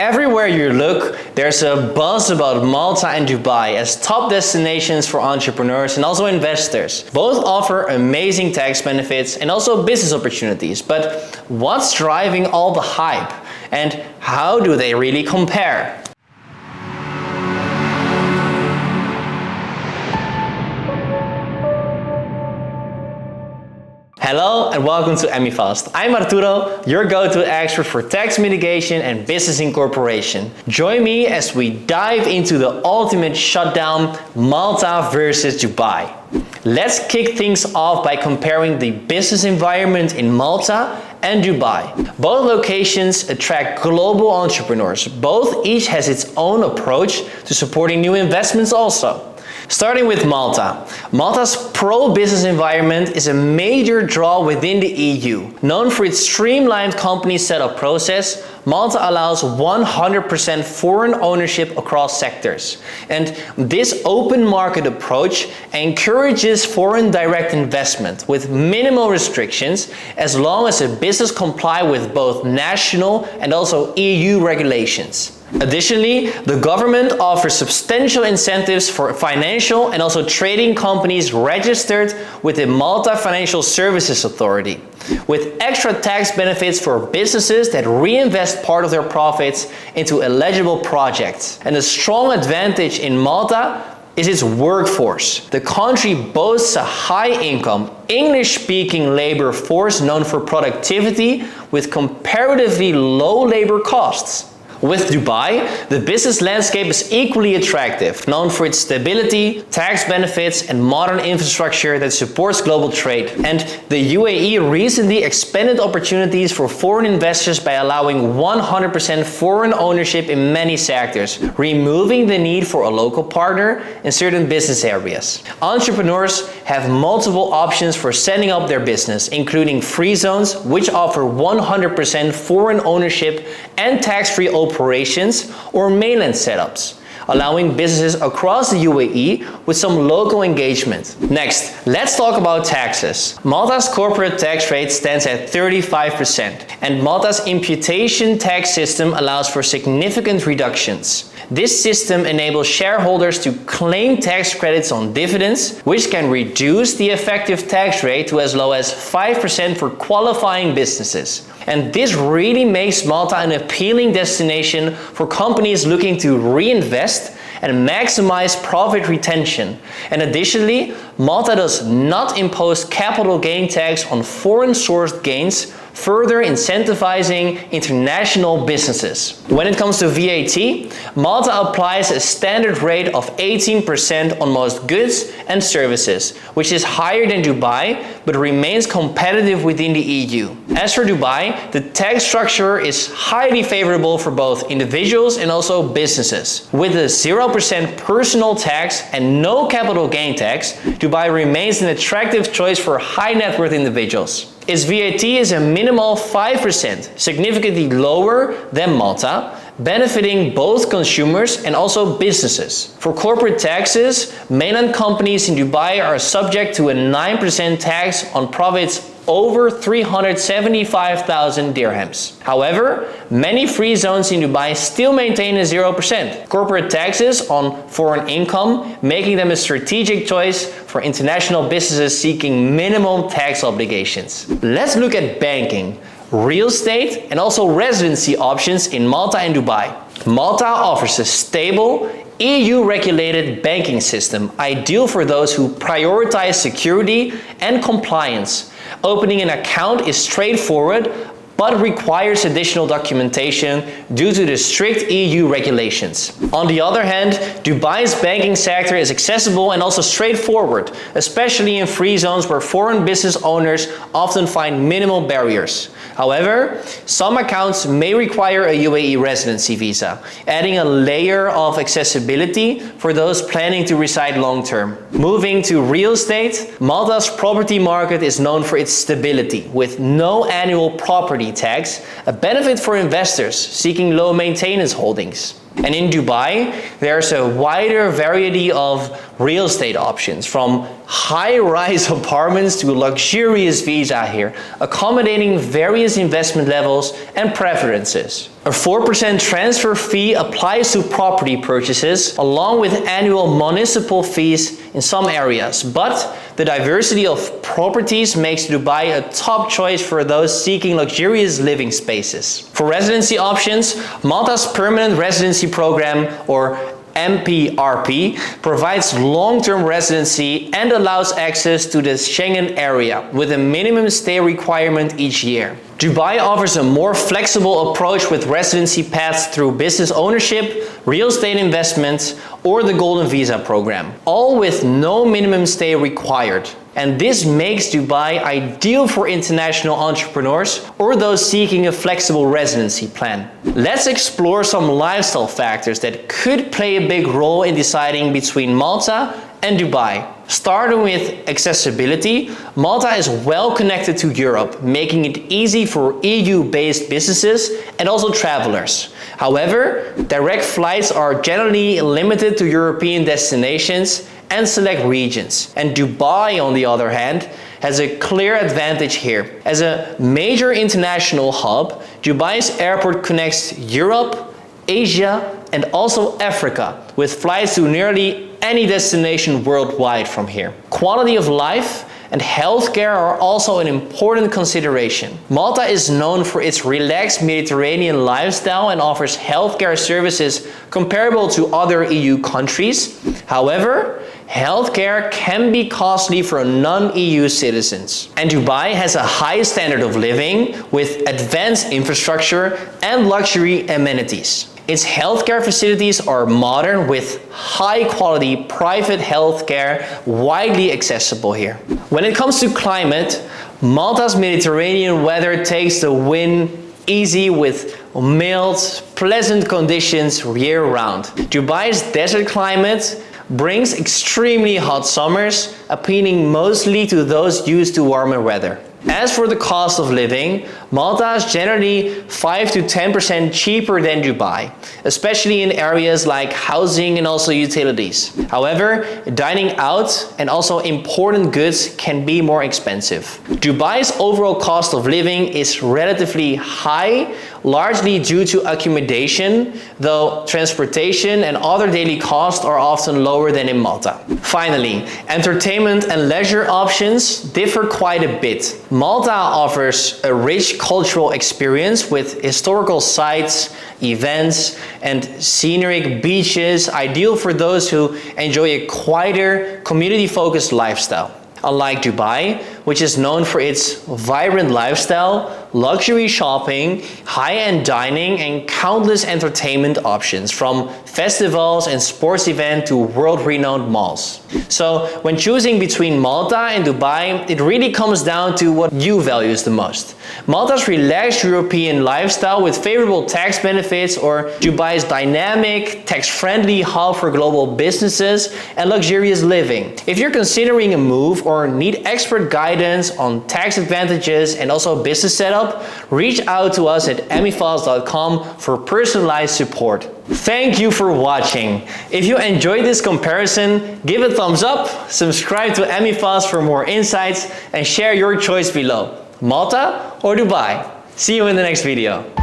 Everywhere you look, there's a buzz about Malta and Dubai as top destinations for entrepreneurs and also investors. Both offer amazing tax benefits and also business opportunities. But what's driving all the hype? And how do they really compare? Hello and welcome to Emifast. I'm Arturo, your go-to expert for tax mitigation and business incorporation. Join me as we dive into the ultimate shutdown, Malta versus Dubai. Let's kick things off by comparing the business environment in Malta and Dubai. Both locations attract global entrepreneurs. Each has its own approach to supporting new investments also. Starting with Malta. Malta's pro-business environment is a major draw within the EU. Known for its streamlined company setup process, Malta allows 100% foreign ownership across sectors. And this open market approach encourages foreign direct investment with minimal restrictions as long as a business complies with both national and also EU regulations. Additionally, the government offers substantial incentives for financial and also trading companies registered with the Malta Financial Services Authority, with extra tax benefits for businesses that reinvest part of their profits into eligible projects. And a strong advantage in Malta is its workforce. The country boasts a high-income, English-speaking labor force known for productivity with comparatively low labor costs. With Dubai, the business landscape is equally attractive, known for its stability, tax benefits, and modern infrastructure that supports global trade. And the UAE recently expanded opportunities for foreign investors by allowing 100% foreign ownership in many sectors, removing the need for a local partner in certain business areas. Entrepreneurs have multiple options for setting up their business, including free zones, which offer 100% foreign ownership and tax-free operations, or mainland setups, allowing businesses across the UAE with some local engagement. Next, let's talk about taxes. Malta's corporate tax rate stands at 35%, and Malta's imputation tax system allows for significant reductions. This system enables shareholders to claim tax credits on dividends, which can reduce the effective tax rate to as low as 5% for qualifying businesses. And this really makes Malta an appealing destination for companies looking to reinvest and maximize profit retention. And additionally, Malta does not impose capital gain tax on foreign sourced gains, further incentivizing international businesses. When it comes to VAT, Malta applies a standard rate of 18% on most goods and services, which is higher than Dubai, but remains competitive within the EU. As for Dubai, the tax structure is highly favorable for both individuals and also businesses. With a 0% personal tax and no capital gain tax, Dubai remains an attractive choice for high net worth individuals. Its VAT is a minimal 5%, significantly lower than Malta, benefiting both consumers and also businesses. For corporate taxes, mainland companies in Dubai are subject to a 9% tax on profits over 375,000 dirhams. However, many free zones in Dubai still maintain a 0% corporate taxes on foreign income, making them a strategic choice for international businesses seeking minimum tax obligations. Let's look at banking, real estate, and also residency options in Malta and Dubai. Malta offers a stable, EU-regulated banking system, ideal for those who prioritize security and compliance. Opening an account is straightforward, but requires additional documentation due to the strict EU regulations. On the other hand, Dubai's banking sector is accessible and also straightforward, especially in free zones where foreign business owners often find minimal barriers. However, some accounts may require a UAE residency visa, adding a layer of accessibility for those planning to reside long-term. Moving to real estate, Malta's property market is known for its stability, with no annual property tax, a benefit for investors seeking low maintenance holdings. And in Dubai, there's a wider variety of real estate options, from high-rise apartments to luxurious villa here, accommodating various investment levels and preferences. A 4% transfer fee applies to property purchases, along with annual municipal fees in some areas. But the diversity of properties makes Dubai a top choice for those seeking luxurious living spaces. For residency options, Malta's Permanent Residency Program, or MPRP, provides long-term residency and allows access to the Schengen area with a minimum stay requirement each year. Dubai offers a more flexible approach with residency paths through business ownership, real estate investments, or the Golden Visa program, all with no minimum stay required. And this makes Dubai ideal for international entrepreneurs or those seeking a flexible residency plan. Let's explore some lifestyle factors that could play a big role in deciding between Malta and Dubai. Starting with accessibility, Malta is well connected to Europe, making it easy for EU-based businesses and also travelers. However, direct flights are generally limited to European destinations and select regions. And Dubai, on the other hand, has a clear advantage here. As a major international hub, Dubai's airport connects Europe, Asia, and also Africa, with flights to nearly any destination worldwide from here. Quality of life and healthcare are also an important consideration. Malta is known for its relaxed Mediterranean lifestyle and offers healthcare services comparable to other EU countries. However, healthcare can be costly for non-EU citizens. And Dubai has a high standard of living with advanced infrastructure and luxury amenities. Its healthcare facilities are modern with high-quality private healthcare widely accessible here. When it comes to climate, Malta's Mediterranean weather takes the win easy with mild, pleasant conditions year-round. Dubai's desert climate brings extremely hot summers, appealing mostly to those used to warmer weather. As for the cost of living, Malta is generally 5 to 10% cheaper than Dubai, especially in areas like housing and also utilities. However, dining out and also important goods can be more expensive. Dubai's overall cost of living is relatively high, largely due to accommodation, though transportation and other daily costs are often lower than in Malta. Finally, entertainment and leisure options differ quite a bit. Malta offers a rich cultural experience with historical sites, events, and scenic beaches, ideal for those who enjoy a quieter, community-focused lifestyle. Unlike Dubai, which is known for its vibrant lifestyle, luxury shopping, high-end dining, and countless entertainment options, from festivals and sports events to world-renowned malls. So when choosing between Malta and Dubai, it really comes down to what you value the most. Malta's relaxed European lifestyle with favorable tax benefits, or Dubai's dynamic, tax-friendly hub for global businesses and luxurious living. If you're considering a move or need expert guidance on tax advantages and also business setup, reach out to us at emifast.com for personalized support. Thank you for watching. If you enjoyed this comparison, give a thumbs up, subscribe to Emifast for more insights, and share your choice below. Malta or Dubai? See you in the next video.